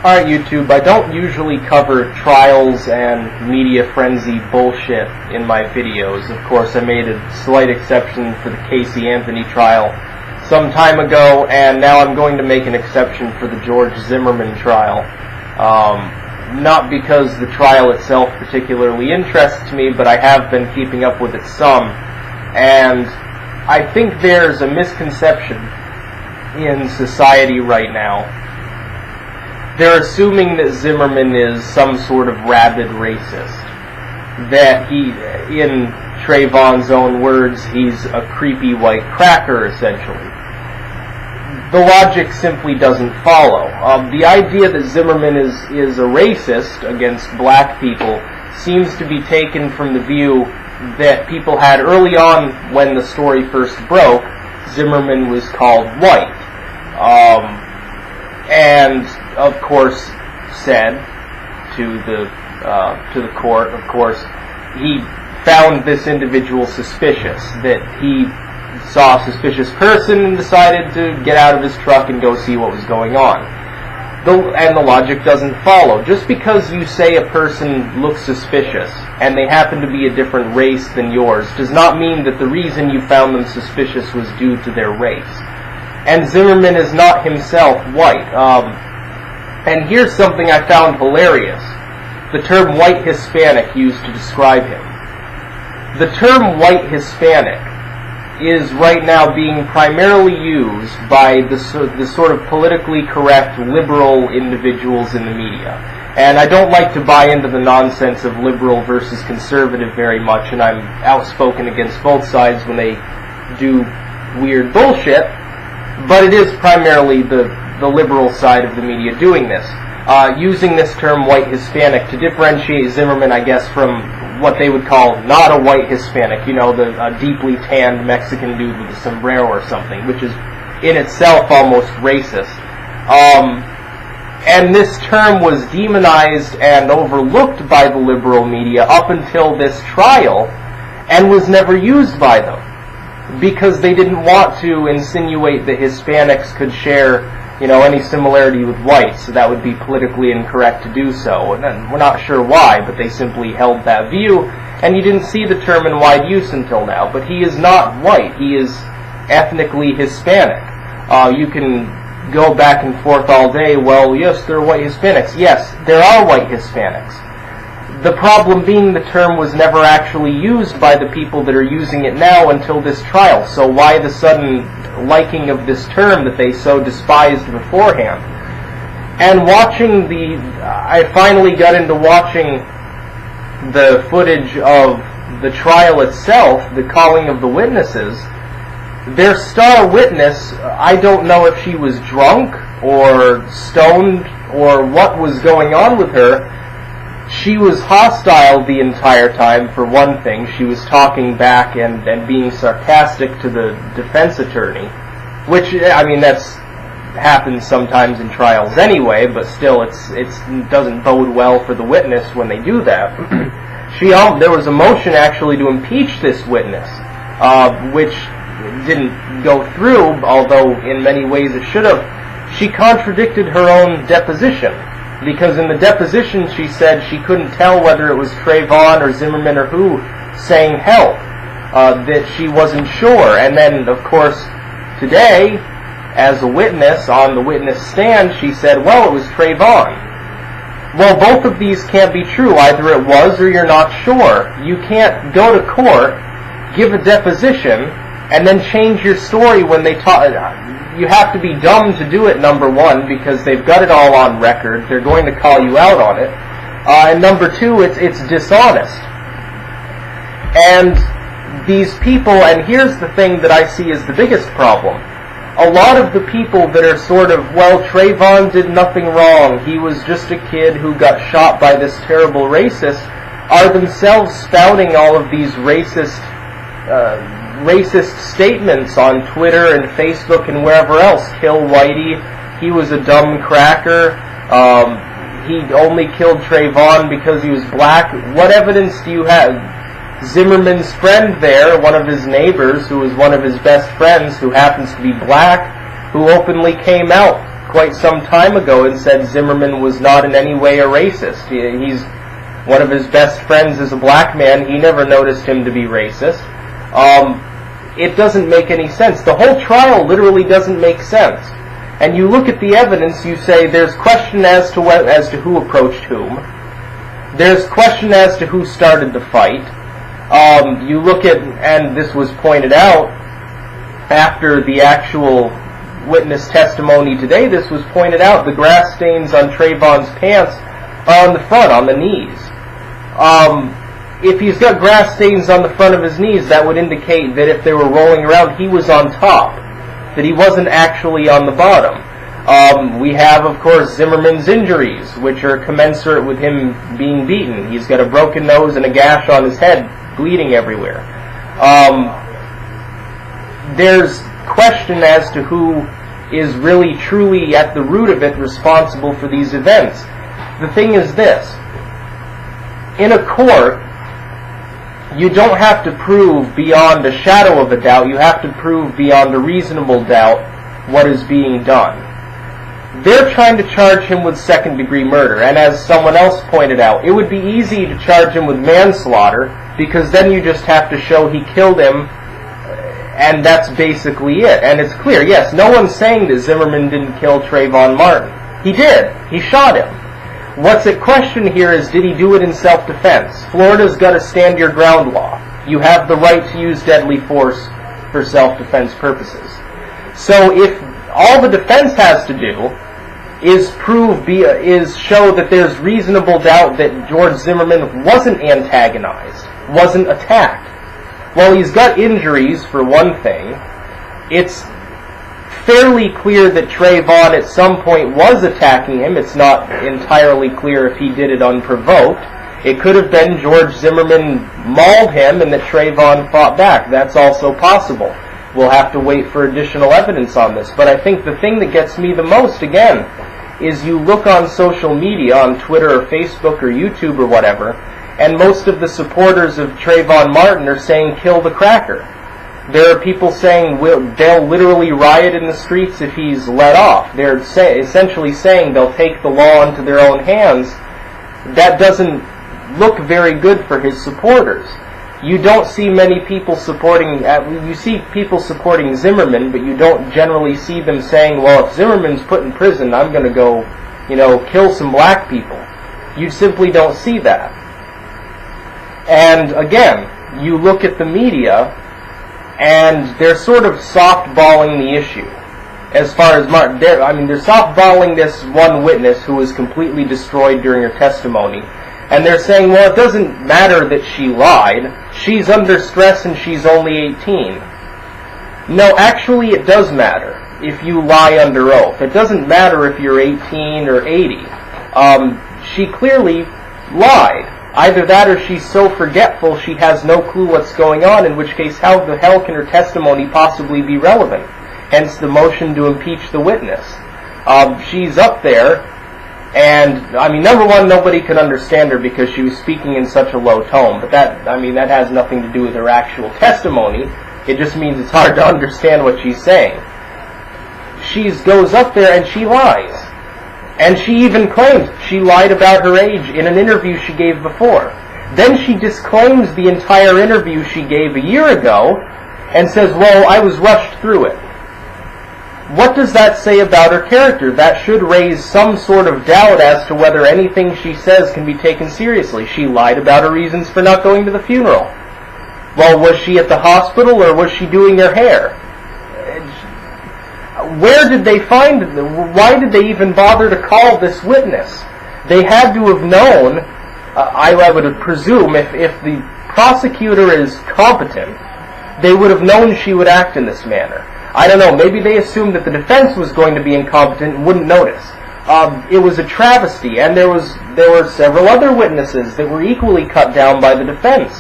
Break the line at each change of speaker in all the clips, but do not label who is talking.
Alright, YouTube, I don't usually cover trials and media frenzy bullshit in my videos. Of course, I made a slight exception for the Casey Anthony trial some time ago, and now I'm going to make an exception for the George Zimmerman trial. Not because the trial itself particularly interests me, but I have been keeping up with it some, and I think there's a misconception in society right now. They're assuming that Zimmerman is some sort of rabid racist. That he, in Trayvon's own words, he's a creepy white cracker, essentially. The logic simply doesn't follow. The idea that Zimmerman is a racist against black people seems to be taken from the view that people had early on when the story first broke. Zimmerman was called white. And of course said to the court, of course, he found this individual suspicious, that he saw a suspicious person and decided to get out of his truck and go see what was going on. And the logic doesn't follow. Just because you say a person looks suspicious and they happen to be a different race than yours does not mean that the reason you found them suspicious was due to their race. And Zimmerman is not himself white. And here's something I found hilarious. The term white Hispanic used to describe him. The term white Hispanic is right now being primarily used by the sort of politically correct liberal individuals in the media. And I don't like to buy into the nonsense of liberal versus conservative very much, and I'm outspoken against both sides when they do weird bullshit, but it is primarily the liberal side of the media doing this, using this term white Hispanic to differentiate Zimmerman, I guess, from what they would call not a white Hispanic, you know, the deeply tanned Mexican dude with a sombrero or something, which is in itself almost racist. And this term was demonized and overlooked by the liberal media up until this trial, and was never used by them, because they didn't want to insinuate that Hispanics could share, you know, any similarity with whites, so that would be politically incorrect to do so. And then we're not sure why, but they simply held that view, and you didn't see the term in wide use until now. But he is not white, he is ethnically Hispanic. You can go back and forth all day, well, yes, there are white Hispanics. Yes, there are white Hispanics. The problem being the term was never actually used by the people that are using it now until this trial. So why the sudden liking of this term that they so despised beforehand? And watching I finally got into watching the footage of the trial itself, the calling of the witnesses. Their star witness, I don't know if she was drunk or stoned or what was going on with her. She was hostile the entire time, for one thing. She was talking back and being sarcastic to the defense attorney, which, I mean, that's happens sometimes in trials anyway, but still, it doesn't bode well for the witness when they do that. There was a motion actually to impeach this witness, which didn't go through, although in many ways it should have. She contradicted her own deposition, because in the deposition she said she couldn't tell whether it was Trayvon or Zimmerman or who saying help, that she wasn't sure. And then, of course, today, as a witness on the witness stand, she said, well, it was Trayvon. Well, both of these can't be true. Either it was or you're not sure. You can't go to court, give a deposition, and then change your story when they talk. You have to be dumb to do it, number one, because they've got it all on record. They're going to call you out on it. And number two, it's dishonest. And these people, and here's the thing that I see as the biggest problem. A lot of the people that are sort of, well, Trayvon did nothing wrong, he was just a kid who got shot by this terrible racist, are themselves spouting all of these racist statements on Twitter and Facebook and wherever else. Kill Whitey, he was a dumb cracker, he only killed Trayvon because he was black. What evidence do you have? Zimmerman's friend there, one of his neighbors, who was one of his best friends, who happens to be black, who openly came out quite some time ago and said Zimmerman was not in any way a racist. He's one of his best friends is a black man. He never noticed him to be racist. It doesn't make any sense. The whole trial literally doesn't make sense. And you look at the evidence, you say there's question as to who approached whom. There's question as to who started the fight. You look at, and this was pointed out after the actual witness testimony today, this was pointed out, the grass stains on Trayvon's pants are on the front, on the knees. If he's got grass stains on the front of his knees, that would indicate that if they were rolling around, he was on top, that he wasn't actually on the bottom. We have, of course, Zimmerman's injuries, which are commensurate with him being beaten. He's got a broken nose and a gash on his head, bleeding everywhere. There's question as to who is really truly at the root of it responsible for these events. The thing is this: in a court, you don't have to prove beyond a shadow of a doubt, you have to prove beyond a reasonable doubt what is being done. They're trying to charge him with second-degree murder, and as someone else pointed out, it would be easy to charge him with manslaughter, because then you just have to show he killed him, and that's basically it. And it's clear, yes, no one's saying that Zimmerman didn't kill Trayvon Martin. He did. He shot him. What's at question here is, did he do it in self-defense? Florida's got a stand-your-ground law. You have the right to use deadly force for self-defense purposes. So if all the defense has to do is show that there's reasonable doubt that George Zimmerman wasn't antagonized, wasn't attacked. Well, he's got injuries, for one thing. It's fairly clear that Trayvon at some point was attacking him. It's not entirely clear if he did it unprovoked. It could have been George Zimmerman mauled him and that Trayvon fought back. That's also possible. We'll have to wait for additional evidence on this. But I think the thing that gets me the most, again, is you look on social media, on Twitter or Facebook or YouTube or whatever, and most of the supporters of Trayvon Martin are saying, kill the cracker. There are people saying they'll literally riot in the streets if he's let off. They're essentially saying they'll take the law into their own hands. That doesn't look very good for his supporters. You don't see many people supporting, you see people supporting Zimmerman, but you don't generally see them saying, well, if Zimmerman's put in prison, I'm going to go, kill some black people. You simply don't see that. And again, you look at the media, and they're sort of softballing the issue. As far as Martin, they're softballing this one witness who was completely destroyed during her testimony. And they're saying, well, it doesn't matter that she lied. She's under stress and she's only 18. No, actually it does matter if you lie under oath. It doesn't matter if you're 18 or 80. She clearly lied. Either that or she's so forgetful she has no clue what's going on, in which case how the hell can her testimony possibly be relevant? Hence the motion to impeach the witness. She's up there, and, number one, nobody could understand her because she was speaking in such a low tone, but that has nothing to do with her actual testimony. It just means it's hard to understand what she's saying. She goes up there and she lies. And she even claims she lied about her age in an interview she gave before. Then she disclaims the entire interview she gave a year ago and says, well, I was rushed through it. What does that say about her character? That should raise some sort of doubt as to whether anything she says can be taken seriously. She lied about her reasons for not going to the funeral. Well, was she at the hospital or was she doing her hair? Where did they find them? Why did they even bother to call this witness? They had to have known, I would presume, if the prosecutor is competent, they would have known she would act in this manner. I don't know, maybe they assumed that the defense was going to be incompetent and wouldn't notice. It was a travesty, and there were several other witnesses that were equally cut down by the defense.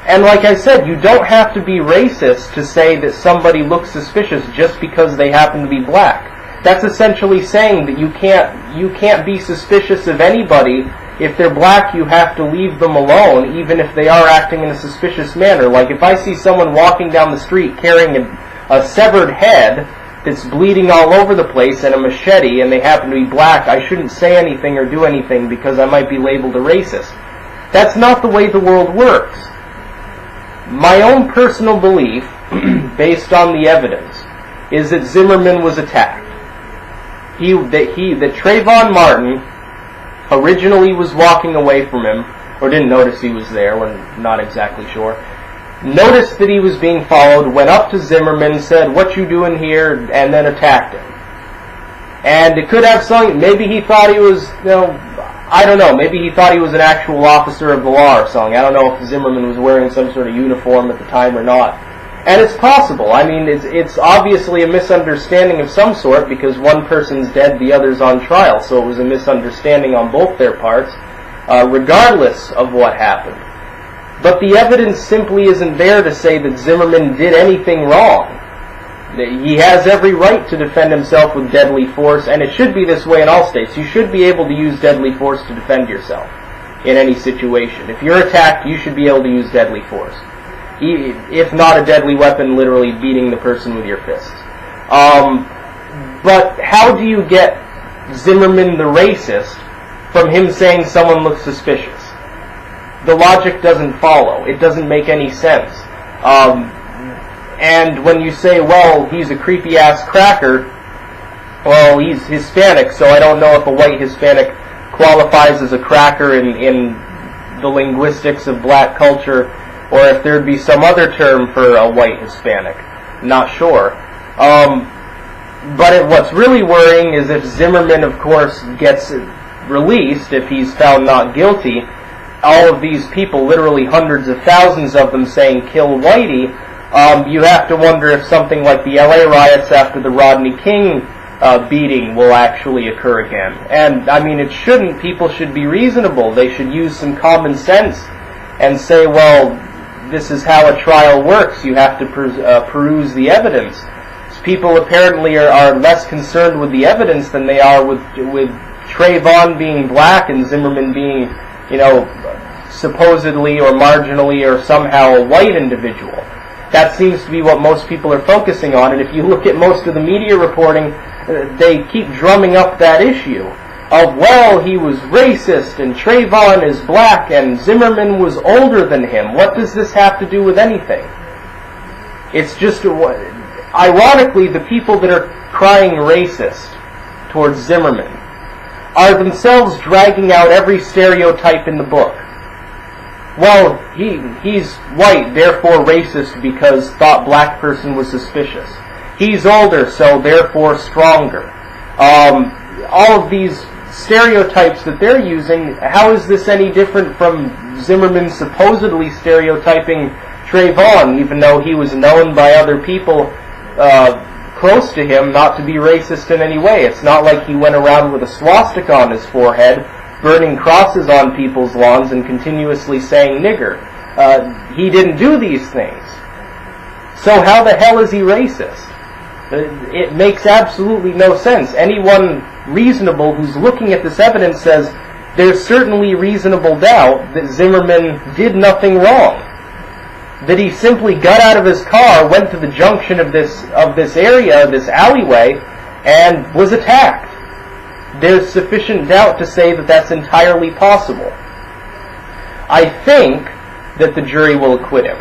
And like I said, you don't have to be racist to say that somebody looks suspicious just because they happen to be black. That's essentially saying that you can't be suspicious of anybody. If they're black, you have to leave them alone, even if they are acting in a suspicious manner. Like if I see someone walking down the street carrying a severed head, that's bleeding all over the place and a machete and they happen to be black, I shouldn't say anything or do anything because I might be labeled a racist. That's not the way the world works. My own personal belief, based on the evidence, is that Zimmerman was attacked. That Trayvon Martin originally was walking away from him, or didn't notice he was there, we're not exactly sure, noticed that he was being followed, went up to Zimmerman, said, "What you doing here?" and then attacked him. And it could have something, maybe he thought he was, I don't know, maybe he thought he was an actual officer of the law or something. I don't know if Zimmerman was wearing some sort of uniform at the time or not. And it's possible. I mean, it's obviously a misunderstanding of some sort because one person's dead, the other's on trial, so it was a misunderstanding on both their parts, regardless of what happened. But the evidence simply isn't there to say that Zimmerman did anything wrong. He has every right to defend himself with deadly force, and it should be this way in all states. You should be able to use deadly force to defend yourself in any situation. If you're attacked, you should be able to use deadly force. If not a deadly weapon, literally beating the person with your fists. But how do you get Zimmerman the racist from him saying someone looks suspicious? The logic doesn't follow. It doesn't make any sense. And when you say, well, he's a creepy-ass cracker, well, he's Hispanic, so I don't know if a white Hispanic qualifies as a cracker in the linguistics of black culture, or if there'd be some other term for a white Hispanic. Not sure. But what's really worrying is if Zimmerman, of course, gets released, if he's found not guilty, all of these people, literally hundreds of thousands of them saying, "Kill Whitey," you have to wonder if something like the LA riots after the Rodney King beating will actually occur again. And, I mean, it shouldn't. People should be reasonable. They should use some common sense and say, well, this is how a trial works. You have to peruse the evidence. So people apparently are less concerned with the evidence than they are with Trayvon being black and Zimmerman being, supposedly or marginally or somehow a white individual. That seems to be what most people are focusing on, and if you look at most of the media reporting, they keep drumming up that issue of, well, he was racist, and Trayvon is black, and Zimmerman was older than him. What does this have to do with anything? It's just, ironically, the people that are crying racist towards Zimmerman are themselves dragging out every stereotype in the book. Well, he's white, therefore racist because thought black person was suspicious. He's older, so therefore stronger. All of these stereotypes that they're using, how is this any different from Zimmerman supposedly stereotyping Trayvon, even though he was known by other people close to him not to be racist in any way? It's not like he went around with a swastika on his forehead, burning crosses on people's lawns and continuously saying nigger. He didn't do these things. So how the hell is he racist? It makes absolutely no sense. Anyone reasonable who's looking at this evidence says there's certainly reasonable doubt that Zimmerman did nothing wrong. That he simply got out of his car, went to the junction of this area, this alleyway, and was attacked. There's sufficient doubt to say that that's entirely possible. I think that the jury will acquit him.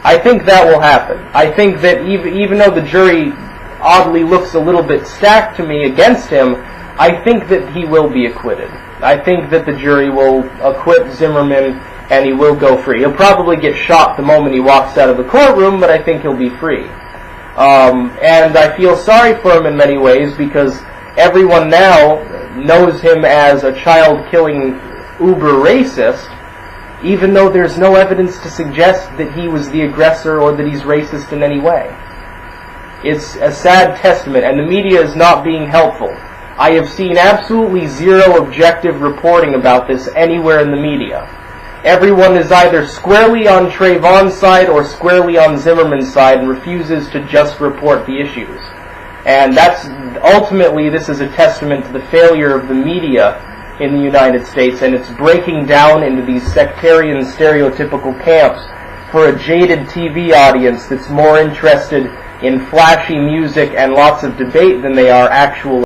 I think that will happen. I think that even though the jury oddly looks a little bit stacked to me against him, I think that he will be acquitted. I think that the jury will acquit Zimmerman and he will go free. He'll probably get shot the moment he walks out of the courtroom, but I think he'll be free. And I feel sorry for him in many ways because everyone now knows him as a child-killing uber racist, even though there's no evidence to suggest that he was the aggressor or that he's racist in any way. It's a sad testament, and the media is not being helpful. I have seen absolutely zero objective reporting about this anywhere in the media. Everyone is either squarely on Trayvon's side or squarely on Zimmerman's side and refuses to just report the issues. And ultimately, this is a testament to the failure of the media in the United States, and it's breaking down into these sectarian stereotypical camps for a jaded TV audience that's more interested in flashy music and lots of debate than they are actual